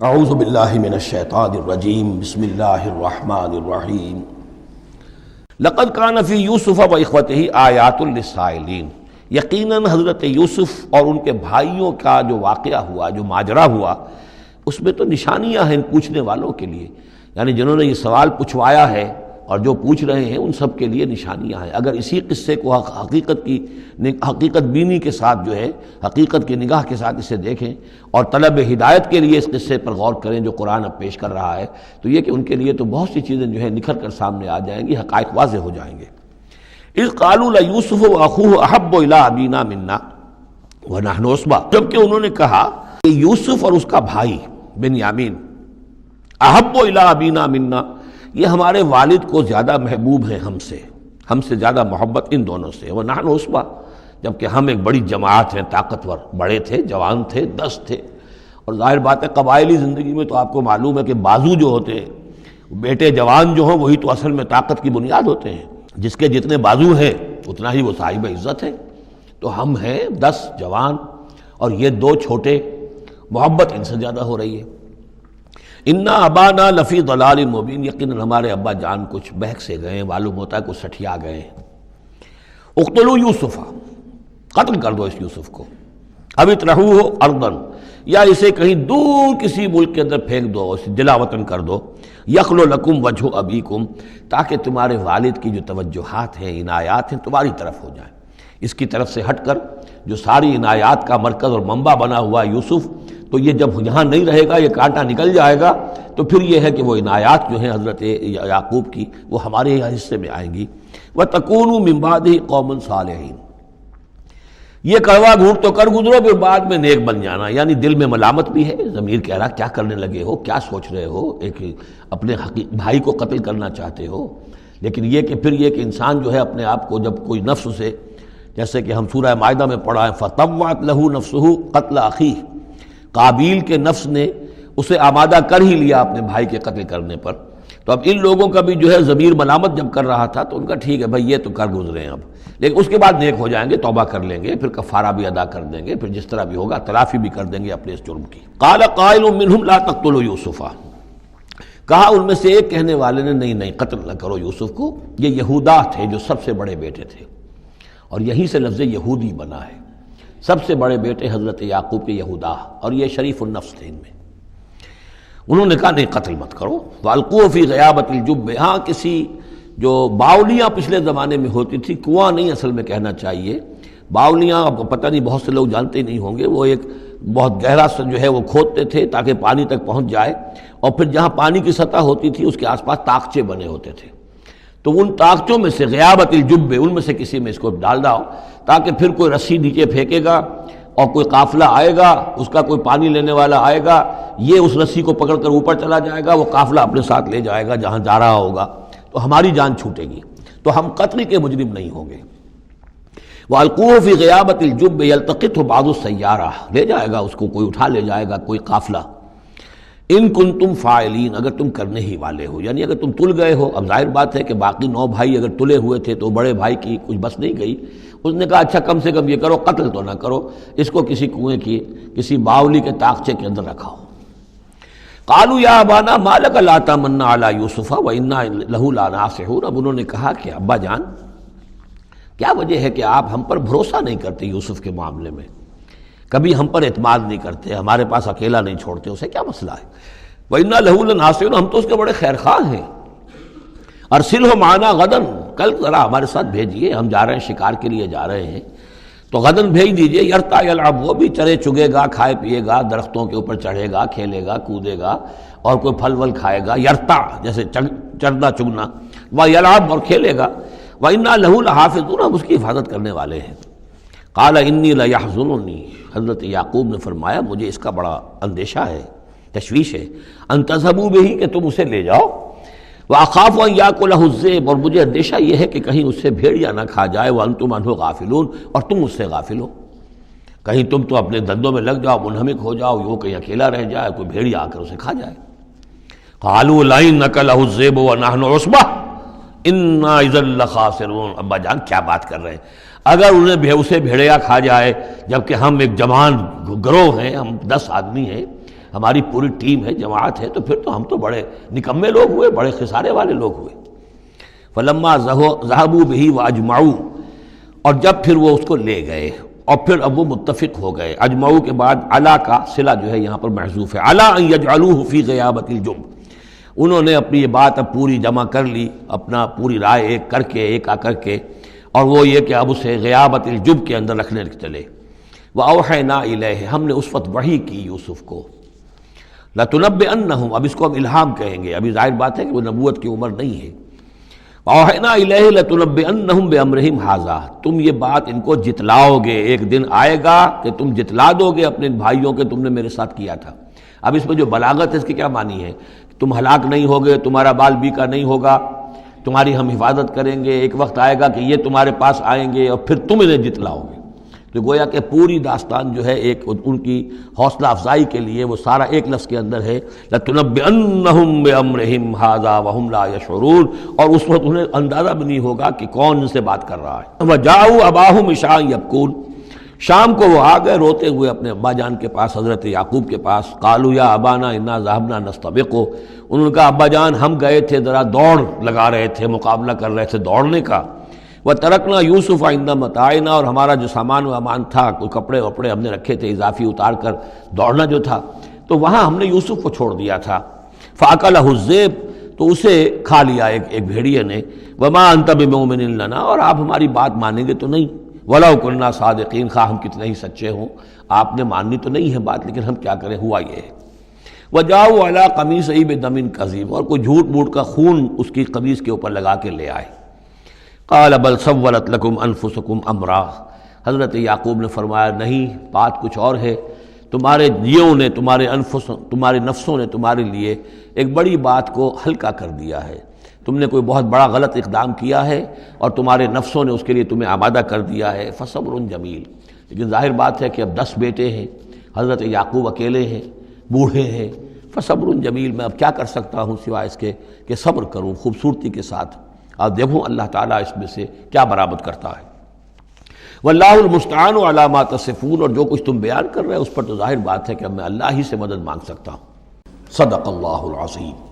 اعوذ باللہ من الشیطان الرجیم بسم اللہ الرحمن الرحیم لقد کان فی یوسف و اخوتہ آیات للسائلین، یقیناً حضرت یوسف اور ان کے بھائیوں کا جو واقعہ ہوا، جو ماجرا ہوا، اس میں تو نشانیاں ہیں ان پوچھنے والوں کے لیے، یعنی جنہوں نے یہ سوال پوچھوایا ہے اور جو پوچھ رہے ہیں ان سب کے لیے نشانیاں ہیں۔ اگر اسی قصے کو حقیقت بینی کے ساتھ جو ہے، حقیقت کی نگاہ کے ساتھ اسے دیکھیں اور طلب ہدایت کے لیے اس قصے پر غور کریں جو قرآن اب پیش کر رہا ہے، تو یہ کہ ان کے لیے تو بہت سی چیزیں جو ہے نکھر کر سامنے آ جائیں گی، حقائق واضح ہو جائیں گے۔ اذ قالوا لیوسف واخوہ احب الی ابینا منا ونحن عصبہ، جبکہ انہوں نے کہا کہ یوسف اور اس کا بھائی بنیامین احب الی ابینا منا، یہ ہمارے والد کو زیادہ محبوب ہیں ہم سے زیادہ محبت ان دونوں سے، ونحن عصبہ، جبکہ ہم ایک بڑی جماعت ہیں، طاقتور، بڑے تھے، جوان تھے، 10 تھے۔ اور ظاہر بات ہے قبائلی زندگی میں تو آپ کو معلوم ہے کہ بازو جو ہوتے ہیں، بیٹے جوان جو ہوں وہی تو اصل میں طاقت کی بنیاد ہوتے ہیں، جس کے جتنے بازو ہیں اتنا ہی وہ صاحب عزت ہے۔ تو ہم ہیں 10 جوان اور یہ 2 چھوٹے، محبت ان سے زیادہ ہو رہی ہے۔ انا ابانا لفی ضلال مبین، یقیناً ہمارے ابا جان کچھ بہک سے گئے، معلوم ہوتا ہے کچھ سٹھیا گئے۔ اقتلوا یوسف، قتل کر دو اس یوسف کو، اب اطرحوہ ارضا، یا اسے کہیں دور کسی ملک کے اندر پھینک دو، اسے جلا وطن کر دو، یخلو لکم وجہ ابیکم، تاکہ تمہارے والد کی جو توجہات ہیں، عنایات ہیں، تمہاری طرف ہو جائیں۔ اس کی طرف سے ہٹ کر جو ساری عنایات کا مرکز اور منبع بنا ہوا یوسف، تو یہ جب یہاں نہیں رہے گا، یہ کانٹا نکل جائے گا، تو پھر یہ ہے کہ وہ عنایات جو ہیں حضرت یعقوب کی، وہ ہمارے حصے میں آئیں گی۔ وَتَكُونُوا مِن بَعْدِهِ قَوْمًا صَالِحِينَ، یہ کڑوا گھونٹ تو کر گزرو، پھر بعد میں نیک بن جانا، یعنی دل میں ملامت بھی ہے، ضمیر کہہ رہا کیا کرنے لگے ہو، کیا سوچ رہے ہو، ایک اپنے بھائی کو قتل کرنا چاہتے ہو۔ لیکن یہ کہ پھر یہ کہ انسان جو ہے اپنے آپ کو جب کوئی نفس سے، جیسے کہ ہم سورہ مائدہ میں پڑھا ہے فَطَوَّعَتْ لَهُ نَفْسُهُ قَتْلَ أَخِيهِ، قابیل کے نفس نے اسے آمادہ کر ہی لیا اپنے بھائی کے قتل کرنے پر۔ تو اب ان لوگوں کا بھی جو ہے ضمیر ملامت جب کر رہا تھا، تو ان کا ٹھیک ہے بھائی یہ تو کر گزرے ہیں اب، لیکن اس کے بعد نیک ہو جائیں گے، توبہ کر لیں گے، پھر کفارہ بھی ادا کر دیں گے، پھر جس طرح بھی ہوگا تلافی بھی کر دیں گے اپنے اس جرم کی۔ قال قائل منهم لا تقتلوا یوسف، کہا ان میں سے ایک کہنے والے نے نہیں قتل نہ کرو یوسف کو، یہ یہودا تھے جو سب سے بڑے بیٹے تھے، اور یہیں سے لفظ یہودی بنا ہے، سب سے بڑے بیٹے حضرت یعقوب کے یہودا، اور یہ شریف النفس تھے ان میں۔ انہوں نے کہا نہیں قتل مت کرو۔ وَأَلْقُوهُ فِي غَيَابَةِ الْجُبِّ، ہاں کسی جو باولیاں پچھلے زمانے میں ہوتی تھی، کنواں نہیں اصل میں کہنا چاہیے، باولیاں اب پتہ نہیں بہت سے لوگ جانتے نہیں ہوں گے، وہ ایک بہت گہرا جو ہے وہ کھودتے تھے تاکہ پانی تک پہنچ جائے، اور پھر جہاں پانی کی سطح ہوتی تھی اس کے آس پاس طاقچے بنے ہوتے تھے، تو ان طاقچوں میں سے غیابت الجب، ان میں سے کسی میں اس کو ڈال داؤ، تاکہ پھر کوئی رسی نیچے پھینکے گا اور کوئی قافلہ آئے گا، اس کا کوئی پانی لینے والا آئے گا، یہ اس رسی کو پکڑ کر اوپر چلا جائے گا، وہ قافلہ اپنے ساتھ لے جائے گا جہاں جا رہا ہوگا، تو ہماری جان چھوٹے گی، تو ہم قتل کے مجرم نہیں ہوں گے۔ وَأَلْقُوهُ فِي غَيَابَةِ الْجُبِّ يَلْتَقِطْهُ بَعْضُ السَّيَّارَةِ، لے جائے گا اس کو، کوئی اٹھا لے جائے گا، کوئی قافلہ۔ ان کنتم فاعلین، اگر تم کرنے ہی والے ہو، یعنی اگر تم تل گئے ہو۔ اب ظاہر بات ہے کہ باقی 9 بھائی اگر تلے ہوئے تھے تو بڑے بھائی کی کچھ بس نہیں گئی، اس نے کہا اچھا کم سے کم یہ کرو، قتل تو نہ کرو، اس کو کسی کنویں کی کسی باولی کے طاقچے کے اندر رکھاؤ۔ قالوا یا ابانا ما لک لا تمنا علی یوسف وانا لہ لناصحون، اب انہوں نے کہا کہ ابا جان کیا وجہ ہے کہ آپ ہم پر بھروسہ نہیں کرتے یوسف کے معاملے میں، کبھی ہم پر اعتماد نہیں کرتے، ہمارے پاس اکیلا نہیں چھوڑتے اسے، کیا مسئلہ ہے؟ وَإِنَّا لَهُ لَنَاصِحُونَ، ہم تو اس کے بڑے خیر خواہ ہیں۔ أَرْسِلْهُ مَعَنَا غَدًا، کل ذرا ہمارے ساتھ بھیجیے، ہم جا رہے ہیں، شکار کے لیے جا رہے ہیں، تو غدن بھیج دیجیے۔ یرتع یلعب، وہ بھی چرے چگے گا، کھائے پیے گا، درختوں کے اوپر چڑھے گا، کھیلے گا، کودے گا، اور کوئی پھل ول کھائے گا، یرتع جیسے چرنا چگنا، وَیلعب، اور کھیلے گا، وَإِنَّا لَهُ لَحَافِظُونَ، ہم اس کی حفاظت کرنے والے ہیں۔ قال انی لیحزننی، حضرت یعقوب نے فرمایا مجھے اس کا بڑا اندیشہ ہے، تشویش ہے، ان تذهبوا به، کہ تم اسے لے جاؤ، واخاف ان یاکلہ الذئب، اور مجھے اندیشہ یہ ہے کہ کہیں اس سے بھیڑیا نہ کھا جائے، وانتم عنہ غافلون، اور تم اس سے غافل ہو، کہیں تم تو اپنے دندوں میں لگ جاؤ، منہمک ہو جاؤ، وہ کہیں اکیلا رہ جائے، کوئی بھیڑیا آ کر اسے کھا جائے۔ قالوا لئن نکلہ الذئب ونحن عصبہ انا اذا لخاسرون، ابا جان کیا بات کر رہے ہیں، اگر اسے بھیڑیا کھا جائے جبکہ ہم ایک جوان گروہ ہیں، ہم 10 آدمی ہیں، ہماری پوری ٹیم ہے، جماعت ہے، تو پھر تو ہم تو بڑے نکمے لوگ ہوئے، بڑے خسارے والے لوگ ہوئے۔ فلما ذهبوا به واجمعوا، اور جب پھر وہ اس کو لے گئے اور پھر اب وہ متفق ہو گئے۔ اجمعوا کے بعد علا کا صلہ جو ہے یہاں پر محذوف ہے، علا ان یجعلوه فی غیابۃ الجب، انہوں نے اپنی یہ بات اب پوری جمع کر لی، اپنا پوری رائے ایک کر کے، ایک آ کر کے، اور وہ یہ کہ اب اسے غیابۃ الجب کے اندر رکھنے چلے۔ وَأَوْحَيْنَا إِلَيْهِ، ہم نے اس وقت وحی کی یوسف کو۔ لَتُنَبِّئَنَّهُمْ، اب اس کو ہم الہام کہیں گے، ابھی ظاہر بات ہے کہ وہ نبوت کی عمر نہیں ہے۔ وَأَوْحَيْنَا إِلَيْهِ لَتُنَبِّئَنَّهُمْ بِأَمْرِهِمْ هَذَا، تم یہ بات ان کو جتلاؤ گے، ایک دن آئے گا کہ تم جتلا دو گے اپنے بھائیوں کے تم نے میرے ساتھ کیا تھا۔ اب اس میں جو بلاغت ہے اس کی کیا معنی ہے؟ تم ہلاک نہیں ہوگے، تمہارا بال بیکا نہیں ہوگا، تمہاری ہم حفاظت کریں گے، ایک وقت آئے گا کہ یہ تمہارے پاس آئیں گے اور پھر تم انہیں جتلاؤ گے۔ تو گویا کہ پوری داستان جو ہے ایک ان کی حوصلہ افزائی کے لیے وہ سارا ایک لفظ کے اندر ہے، لَتُنَبِّئَنَّهُمْ بِأَمْرِهِمْ هَذَا وَهُمْ لَا يَشْعُرُونَ، اور اس وقت انہیں اندازہ بھی نہیں ہوگا کہ کون ان سے بات کر رہا ہے۔ وَجَاءُوا أَبَاهُمْ عِشَاءً يَبْكُونَ، شام کو وہ آ گئے روتے ہوئے اپنے ابا جان کے پاس، حضرت یعقوب کے پاس۔ قالوا یا ابانا انا ذهبنا نستبق، انہوں نے کہا ابا جان ہم گئے تھے ذرا دوڑ لگا رہے تھے، مقابلہ کر رہے تھے دوڑنے کا۔ وَتَرَكْنَا يُوسُفَ عِندَ مَتَاعِنَا، اور ہمارا جو سامان و امان تھا، کوئی کپڑے وپڑے ہم نے رکھے تھے اضافی اتار کر دوڑنا جو تھا، تو وہاں ہم نے یوسف کو چھوڑ دیا تھا۔ فَأَكَلَهُ الذِّئْبُ، تو اسے کھا لیا ایک بھیڑیے نے۔ وَمَا أَنْتَ بِمُؤْمِنٍ لَنَا، اور آپ ہماری بات مانیں گے تو نہیں۔ وَلَوْ كُنَّا صَادِقِينَ، خواہ ہم کتنے ہی سچے ہوں، آپ نے ماننی تو نہیں ہے بات، لیکن ہم کیا کریں، ہوا یہ ہے۔ وَجَاءُوا عَلَىٰ قَمِيصِهِ بِدَمٍ كَذِيبٍ، اور کوئی جھوٹ موٹ کا خون اس کی قمیص کے اوپر لگا کے لے آئے۔ قال بل سولت لکم انفسکم امرا، حضرت یعقوب نے فرمایا نہیں، بات کچھ اور ہے، تمہارے جیوں نے، تمہارے نفسوں نے تمہارے لیے ایک بڑی بات کو ہلکا کر دیا ہے، تم نے کوئی بہت بڑا غلط اقدام کیا ہے اور تمہارے نفسوں نے اس کے لیے تمہیں آمادہ کر دیا ہے۔ فصبر جمیل، لیکن ظاہر بات ہے کہ اب 10 بیٹے ہیں، حضرت یعقوب اکیلے ہیں، بوڑھے ہیں۔ فصبر جمیل، میں اب کیا کر سکتا ہوں سوائے اس کے کہ صبر کروں خوبصورتی کے ساتھ، اور دیکھوں اللہ تعالیٰ اس میں سے کیا برآمد کرتا ہے۔ واللہ المستعان علی ما تصفون، اور جو کچھ تم بیان کر رہے ہیں اس پر تو ظاہر بات ہے کہ اب میں اللہ ہی سے مدد مانگ سکتا ہوں۔ صدق اللہ العظیم۔